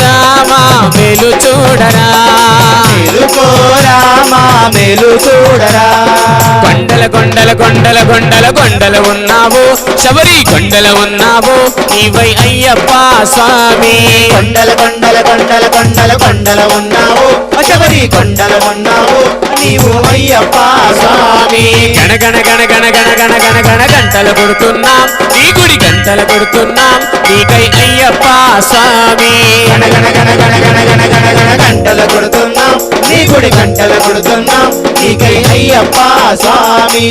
రామా మేలు చూడరా, మేలుకో రామా మేలు చూడరా. కొండల కొండల కొండల కొండల కొండలు ఉన్నావు, శబరి కొండల ఉన్నావు నీవై అయ్యప్ప స్వామి. కొండల కొండల కొండల కొండల కొండల ఉన్నావు, శబరి కొండల ఉన్నావు నీవు అయ్యప్ప స్వామి. గణ గణ గణ గణ గణ గణ గణ గణ గంటలు కొడుతున్నాం, నీ గుడి గంటలు కొడుతున్నాం నీకై అయ్యప్ప స్వామి. గణ గణ గణ గణ గణ గణ గణ గణ గంటలు కొడుతున్నాం, నీ గుడి గంటలు కొడుతున్నాం నీకై అయ్యప్ప స్వామి.